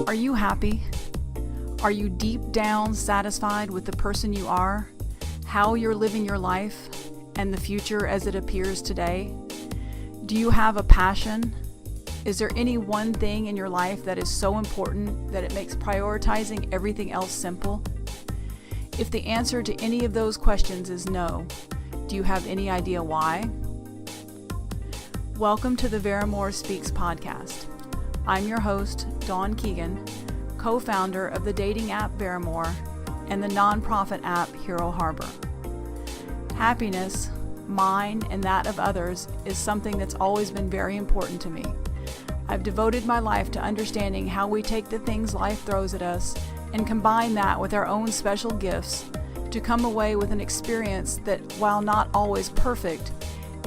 Are you happy? Are you deep down satisfied with the person you are, how you're living your life, and the future as it appears today? Do you have a passion? Is there any one thing in your life that is so important that it makes prioritizing everything else simple? If the answer to any of those questions is no, do you have any idea why? Welcome to the Veramore Speaks podcast. I'm your host, Dawn Keegan, co-founder of the dating app Veramore and the nonprofit app Hero Harbor. Happiness, mine and that of others, is something that's always been very important to me. I've devoted my life to understanding how we take the things life throws at us and combine that with our own special gifts to come away with an experience that, while not always perfect,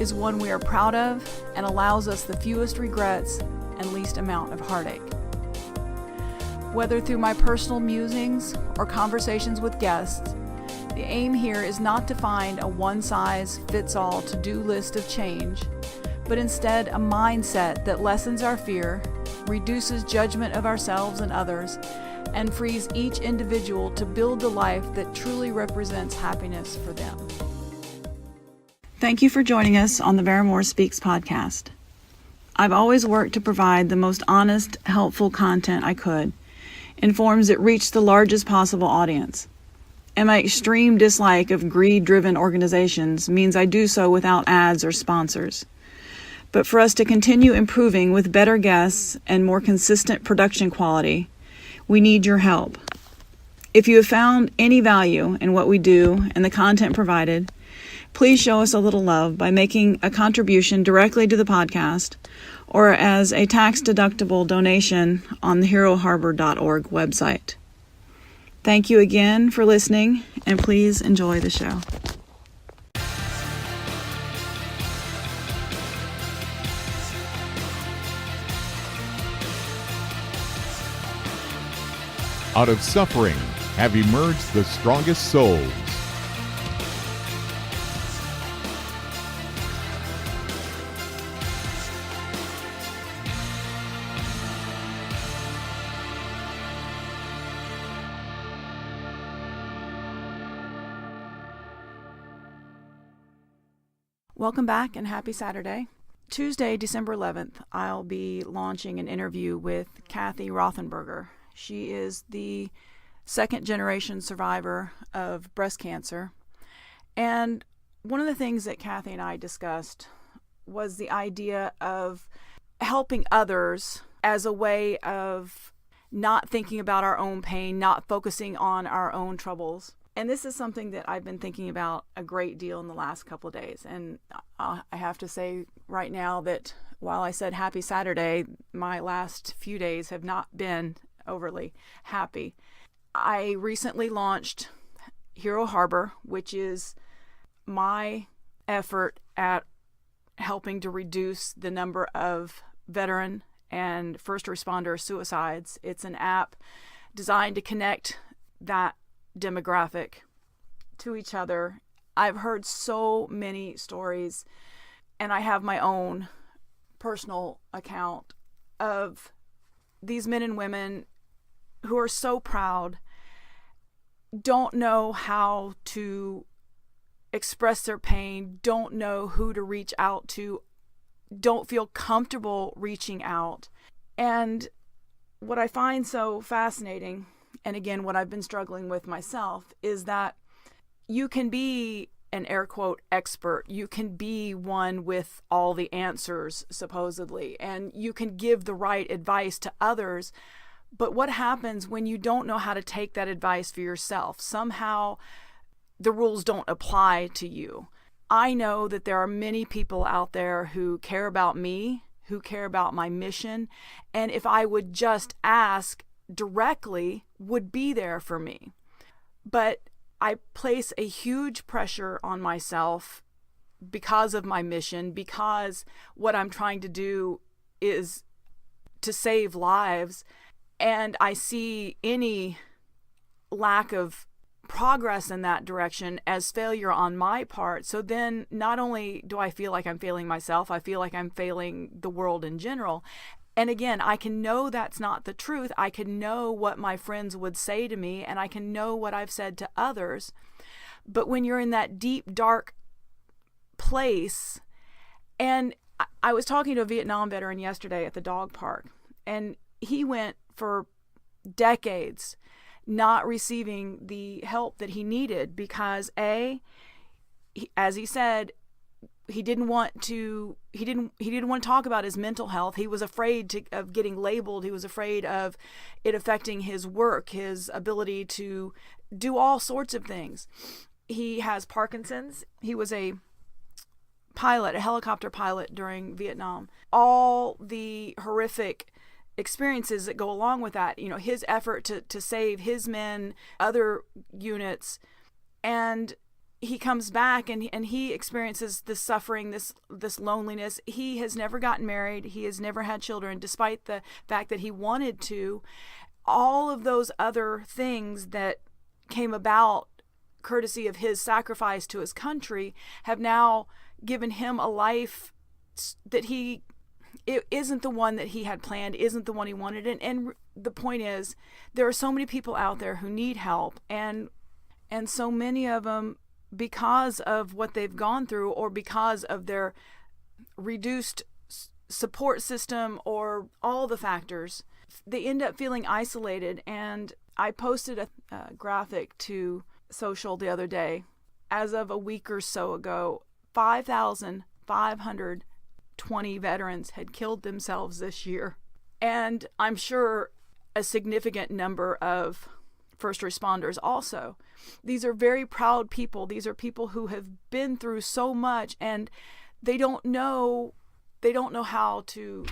is one we are proud of and allows us the fewest regrets and least amount of heartache. Whether through my personal musings or conversations with guests, the aim here is not to find a one-size-fits-all to-do list of change, but instead a mindset that lessens our fear, reduces judgment of ourselves and others, and frees each individual to build the life that truly represents happiness for them. Thank you for joining us on the Veramore Speaks podcast. I've always worked to provide the most honest, helpful content I could in forms that reach the largest possible audience. And my extreme dislike of greed-driven organizations means I do so without ads or sponsors. But for us to continue improving with better guests and more consistent production quality, we need your help. If you have found any value in what we do and the content provided, please show us a little love by making a contribution directly to the podcast or as a tax-deductible donation on the heroharbor.org website. Thank you again for listening, and please enjoy the show. Out of suffering have emerged the strongest souls. Welcome back and happy Saturday. Tuesday, December 11th, I'll be launching an interview with Kathy Rothenberger. She is the second generation survivor of breast cancer. And one of the things that Kathy and I discussed was the idea of helping others as a way of not thinking about our own pain, not focusing on our own troubles. And this is something that I've been thinking about a great deal in the last couple of days. And I have to say right now that while I said happy Saturday, my last few days have not been overly happy. I recently launched Hero Harbor, which is my effort at helping to reduce the number of veteran and first responder suicides. It's an app designed to connect that demographic to each other. I've heard so many stories, and I have my own personal account of these men and women who are so proud, don't know how to express their pain, don't know who to reach out to, don't feel comfortable reaching out. And what I find so fascinating, and again, what I've been struggling with myself, is that you can be an air quote expert. You can be one with all the answers, supposedly, and you can give the right advice to others. But what happens when you don't know how to take that advice for yourself? Somehow the rules don't apply to you. I know that there are many people out there who care about me, who care about my mission, and if I would just ask directly, would be there for me. But I place a huge pressure on myself because of my mission, because what I'm trying to do is to save lives. And I see any lack of progress in that direction as failure on my part. So then not only do I feel like I'm failing myself, I feel like I'm failing the world in general. And again, I can know that's not the truth. I can know what my friends would say to me, and I can know what I've said to others. But when you're in that deep, dark place, and I was talking to a Vietnam veteran yesterday at the dog park, and he went for decades not receiving the help that he needed because as he said, he didn't want to talk about his mental health. He was afraid of getting labeled. He was afraid of it affecting his work, his ability to do all sorts of things. He has Parkinson's. He was a helicopter pilot during Vietnam. All the horrific experiences that go along with that, his effort to save his men, other units, and he comes back and he experiences this suffering, this loneliness. He has never gotten married. He has never had children, despite the fact that he wanted to. All of those other things that came about courtesy of his sacrifice to his country have now given him a life that it isn't the one that he had planned, isn't the one he wanted. And the point is, there are so many people out there who need help, and so many of them, because of what they've gone through or because of their reduced support system or all the factors, they end up feeling isolated. And I posted a graphic to social the other day. As of a week or so ago, 5,520 veterans had killed themselves this year. And I'm sure a significant number of first responders also. These are very proud people. These are people who have been through so much, and they don't know how to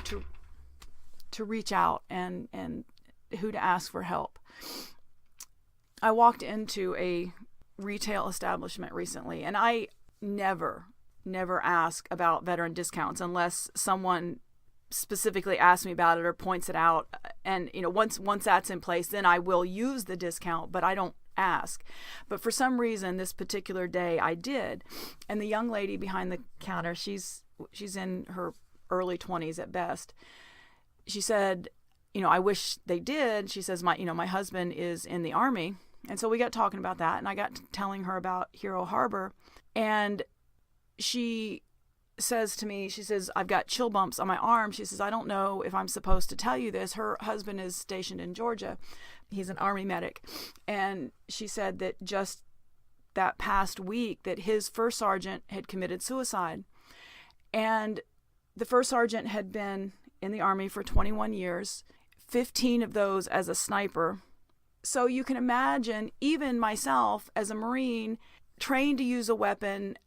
reach out and who to ask for help. I walked into a retail establishment recently, and I never ask about veteran discounts unless someone specifically asks me about it or points it out. And once that's in place, then I will use the discount, but I don't ask. But for some reason this particular day I did. And the young lady behind the counter, she's in her early 20s at best. She said, I wish they did. She says, my husband is in the Army. And so we got talking about that, and I got telling her about Hero Harbor, and she says to me, she says, I've got chill bumps on my arm. She says, I don't know if I'm supposed to tell you this. Her husband is stationed in Georgia. He's an Army medic. And she said that just that past week that his first sergeant had committed suicide. And the first sergeant had been in the Army for 21 years, 15 of those as a sniper. So you can imagine, even myself as a Marine, trained to use a weapon,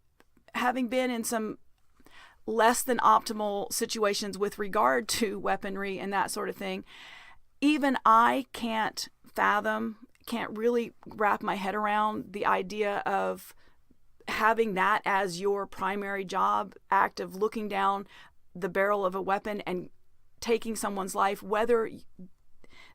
having been in some less than optimal situations with regard to weaponry and that sort of thing, even I can't really wrap my head around the idea of having that as your primary job, act of looking down the barrel of a weapon and taking someone's life, whether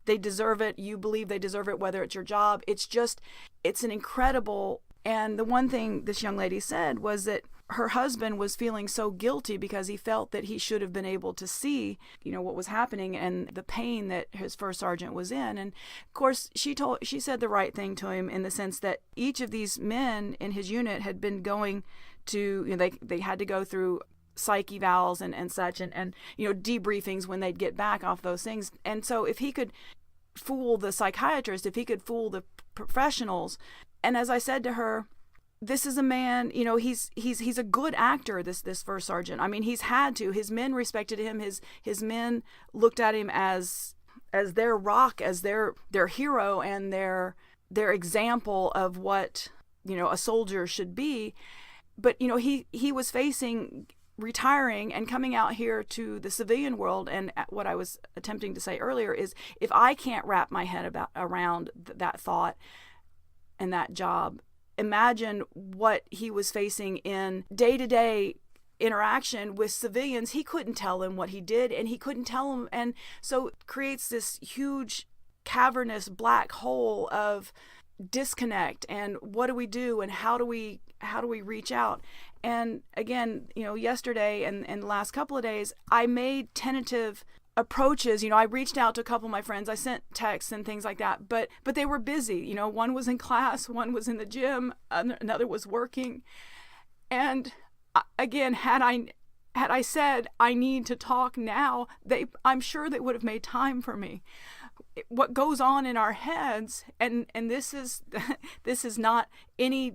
they deserve it, you believe they deserve it, whether it's your job. It's an incredible. And the one thing this young lady said was that her husband was feeling so guilty because he felt that he should have been able to see, what was happening and the pain that his first sergeant was in. And of course, she said the right thing to him in the sense that each of these men in his unit had been going to, they had to go through psych evals and such, and debriefings when they'd get back off those things. And so if he could fool the psychiatrist, if he could fool the professionals, and as I said to her, this is a man, he's a good actor, this first sergeant. I mean, he's had to. His men respected him. His men looked at him as their rock, as their hero, and their example of what a soldier should be. But he was facing retiring and coming out here to the civilian world. And what I was attempting to say earlier is, if I can't wrap my head around that thought and that job, imagine what he was facing in day-to-day interaction with civilians. He couldn't tell them what he did, and he couldn't tell them. And so it creates this huge cavernous black hole of disconnect. And what do we do, and how do we reach out? And again, yesterday and the last couple of days, I made tentative approaches. I reached out to a couple of my friends. I sent texts and things like that, but they were busy. One was in class, one was in the gym, another was working. And again, had I said I need to talk now, I'm sure they would have made time for me. What goes on in our heads, and this is this is not any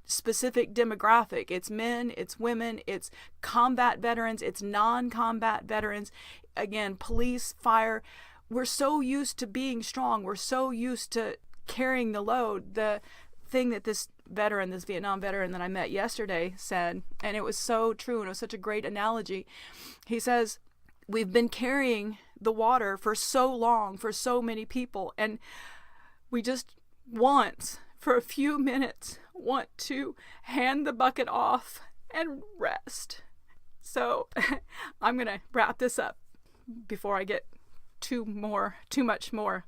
specific demographic. It's men, it's women, it's combat veterans, it's non-combat veterans. Again, police, fire. We're so used to being strong. We're so used to carrying the load. The thing that this Vietnam veteran that I met yesterday said, and it was so true, and it was such a great analogy. He says, we've been carrying the water for so long, for so many people, and we just once, for a few minutes, want to hand the bucket off and rest. So I'm going to wrap this up before I get too much more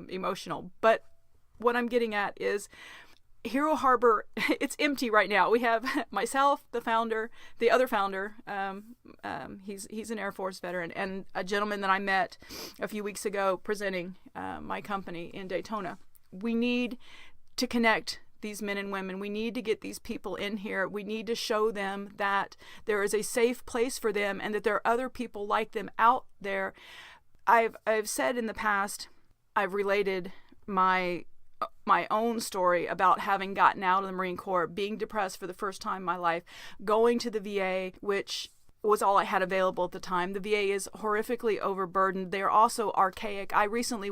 emotional. But what I'm getting at is Hero Harbor, it's empty right now. We have myself, the founder, the other founder, he's an Air Force veteran, and a gentleman that I met a few weeks ago presenting my company in Daytona. We need to connect these men and women. We need to get these people in here. We need to show them that there is a safe place for them and that there are other people like them out there. I've said in the past, I've related my own story about having gotten out of the Marine Corps, being depressed for the first time in my life, going to the VA, which was all I had available at the time. The VA is horrifically overburdened. They're also archaic. I recently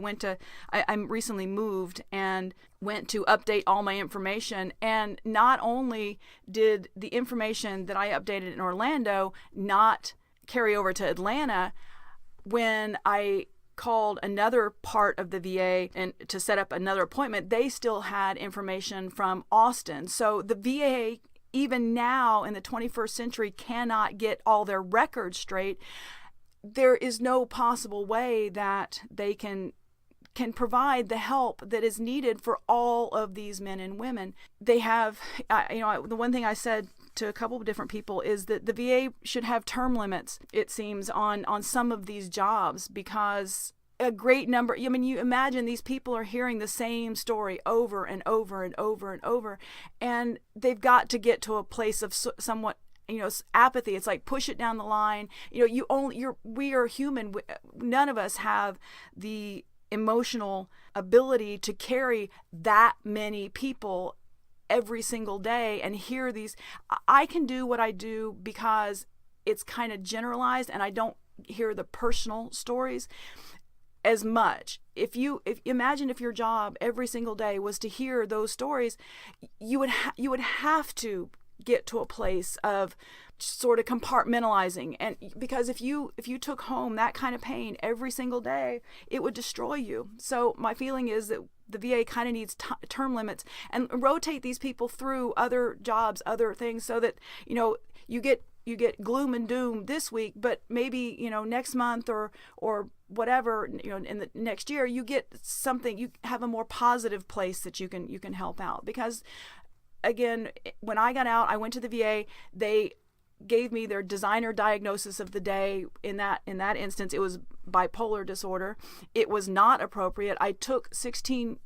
moved and went to update all my information. And not only did the information that I updated in Orlando not carry over to Atlanta, when I called another part of the VA and to set up another appointment, they still had information from Austin. So the VA, even now in the 21st century, cannot get all their records straight. There is no possible way that they can provide the help that is needed for all of these men and women. They have, the one thing I said to a couple of different people is that the VA should have term limits, it seems, on some of these jobs, because a great number, you imagine these people are hearing the same story over and over and over and over, and they've got to get to a place of somewhat apathy. It's like, push it down the line. We are human. None of us have the emotional ability to carry that many people every single day and hear these. I can do what I do because it's kind of generalized and I don't hear the personal stories as much. If imagine if your job every single day was to hear those stories, you would have to get to a place of sort of compartmentalizing, and because if you took home that kind of pain every single day, it would destroy you. So my feeling is that the VA kind of needs term limits and rotate these people through other jobs, other things, so that you get gloom and doom this week, but maybe next month or whatever, in the next year, you get something, you have a more positive place that you can help out. Because again, when I got out, I went to the VA. They gave me their designer diagnosis of the day. In that instance, it was bipolar disorder. It was not appropriate. I took 16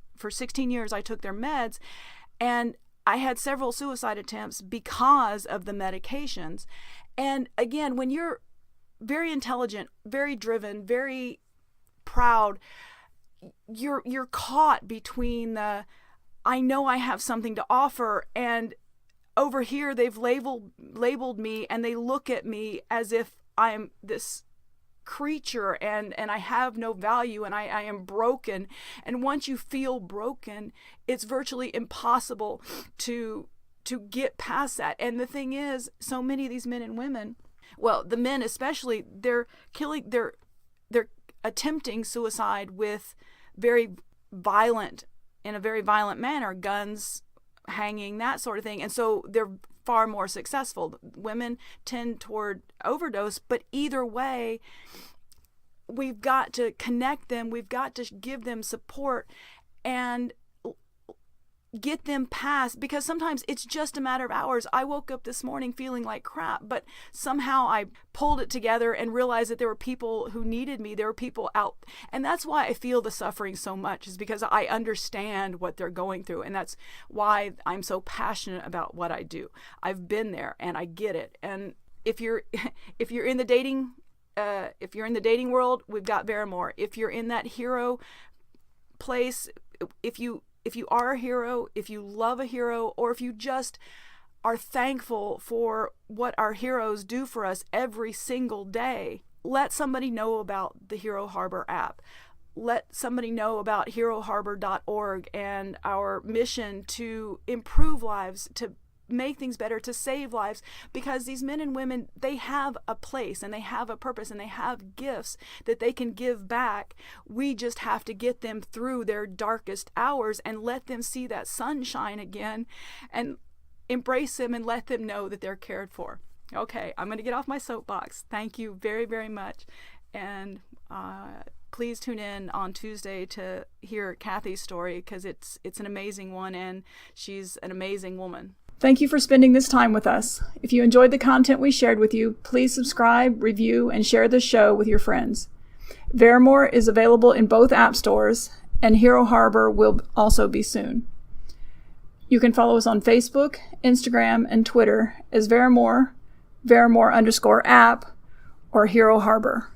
years, I took their meds, and I had several suicide attempts because of the medications. And again, when you're very intelligent, very driven, very proud, you're caught between the, I know I have something to offer, and over here they've labeled me, and they look at me as if I'm this creature and I have no value, and I am broken. And once you feel broken, it's virtually impossible to get past that. And the thing is, so many of these men and women, well, the men especially, they're attempting suicide with in a very violent manner, guns, hanging, that sort of thing. And so they're far more successful. Women tend toward overdose, but either way, we've got to connect them. We've got to give them support. And get them past, because sometimes it's just a matter of hours. I woke up this morning feeling like crap, but somehow I pulled it together and realized that there were people who needed me. There were people out. And that's why I feel the suffering so much, is because I understand what they're going through. And that's why I'm so passionate about what I do. I've been there and I get it. And if you're in the dating world, we've got Veramore. If you're in that hero place, if you are a hero, if you love a hero, or if you just are thankful for what our heroes do for us every single day, let somebody know about the Hero Harbor app. Let somebody know about heroharbor.org and our mission to improve lives, to make things better, to save lives, because these men and women, they have a place and they have a purpose and they have gifts that they can give back. We just have to get them through their darkest hours and let them see that sunshine again, and embrace them and let them know that they're cared for. Okay, I'm going to get off my soapbox. Thank you very, very much. And please tune in on Tuesday to hear Kathy's story, because it's an amazing one and she's an amazing woman. Thank you for spending this time with us. If you enjoyed the content we shared with you, please subscribe, review, and share this show with your friends. Veramore is available in both app stores, and Hero Harbor will also be soon. You can follow us on Facebook, Instagram, and Twitter as Veramore, Veramore_app, or Hero Harbor.